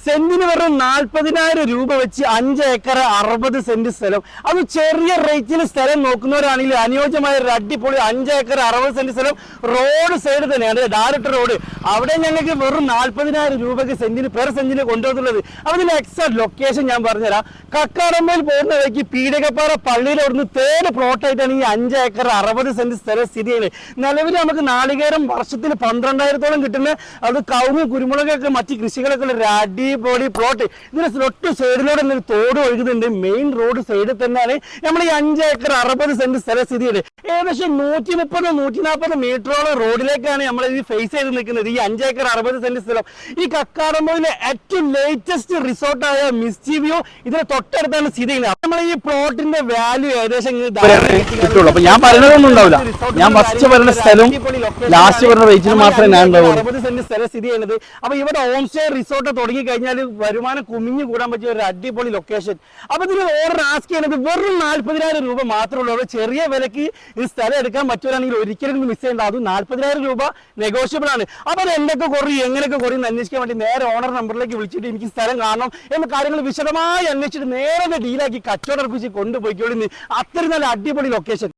സെന്റിന് വെറും 40,000 രൂപ വെച്ച് 5 ഏക്കർ 60 സെന്റ് സ്ഥലം. അത് ചെറിയ റേറ്റിൽ സ്ഥലം നോക്കുന്നവരാണെങ്കിൽ അനുയോജ്യമായ ഒരു അടിപൊളി 5 ഏക്കർ 60 സെന്റ് സ്ഥലം റോഡ് സൈഡ് തന്നെയാണ്, ഡയറക്റ്റ് റോഡ്. അവിടെ ഞങ്ങൾക്ക് വെറും 40,000 രൂപയ്ക്ക് പെർ സെന്റിന് കൊണ്ടുവന്നുള്ളത്. അതിന്റെ എക്സാക്ട് ലൊക്കേഷൻ ഞാൻ പറഞ്ഞുതരാം. കക്കാടമ്പയിൽ പോകുന്ന വഴിക്ക് പീഡകപ്പാറ പള്ളിയിൽ അവിടുന്ന് തേർഡ് പ്ലോട്ടായിട്ടാണ് ഈ 5 ഏക്കർ 60 സെന്റ് സ്ഥലം സ്ഥിതി ചെയ്യുന്നത്. നിലവിൽ നമുക്ക് നാളികേരം വർഷത്തിൽ 12,000-ഓളം കിട്ടുന്ന അത് കവുങ്ങ് കുരുമുളകൊക്കെ മറ്റ് കൃഷികളൊക്കെ ഉള്ള അടിപൊളി പ്ലോട്ട്. ഇതിന് ഒട്ടു സൈഡിലൂടെ തോട് ഒഴുകുന്നുണ്ട്. മെയിൻ റോഡ് സൈഡിൽ തന്നെയാണ് നമ്മൾ ഈ 5 ഏക്കർ 60 സെന്റ് സ്ഥലം സ്ഥിതി ചെയ്യുന്നത്. ഏകദേശം 130-140 മീറ്ററോളം റോഡിലേക്കാണ് നമ്മൾ ഈ ഫേസ് ചെയ്ത് നിൽക്കുന്നത് ഈ 5 ഏക്കർ 60 സെന്റ് സ്ഥലം. ഈ കക്കാടമ്പയിലെ ഏറ്റവും ലേറ്റസ്റ്റ് റിസോർട്ടായ മിസ്റ്റി വ്യൂ ഇതിന് തൊട്ടടുത്താണ് സ്ഥിതി ചെയ്യുന്നത്. നമ്മൾ ഈ പ്ലോട്ടിന്റെ വാല്യൂ ഏകദേശം അപ്പൊ ഞാൻ പറയുന്നതൊന്നും ഉണ്ടാവില്ല. ഞാൻ ഫസ്റ്റ് പറയുന്ന സ്ഥലം ലാസ്റ്റ് പറയുന്ന റേറ്റിന് മാത്രമേ ഞാൻ 60 സെന്റ് സ്ഥലം സ്ഥിതി ചെയ്യുന്നത്. അപ്പൊ ഇവിടെ ഹോം സ്റ്റേ റിസോർട്ട് തുടങ്ങി കഴിഞ്ഞാൽ വരുമാനം കുമിഞ്ഞു കൂടാൻ പറ്റിയ ഒരു അടിപൊളി ലൊക്കേഷൻ. അപ്പൊ ഇതിന് ഓർഡർ ആസ്ക് ചെയ്യുന്നത് വെറും 40,000 രൂപ മാത്രമേ ഉള്ളൂ. ചെറിയ വിലക്ക് ഈ സ്ഥലം എടുക്കാൻ പറ്റുകയാണെങ്കിൽ ഒരിക്കലും മിസ് ചെയ്യേണ്ട. അതും 40,000 രൂപ നെഗോഷ്യബിൾ ആണ്. അപ്പൊ അത് എന്തൊക്കെ കുറയും എങ്ങനെയൊക്കെ കുറയും അന്വേഷിക്കാൻ വേണ്ടി നേരെ ഓണർ നമ്പറിലേക്ക് വിളിച്ചിട്ട് എനിക്ക് സ്ഥലം കാണണം എന്ന കാര്യങ്ങൾ വിശദമായി അന്വേഷിച്ചിട്ട് നേരെ ഡീലാക്കി കച്ചവടം കൊണ്ടുപോയിക്കോളി. അത്രയും നല്ല അടിപൊളി ലൊക്കേഷൻ.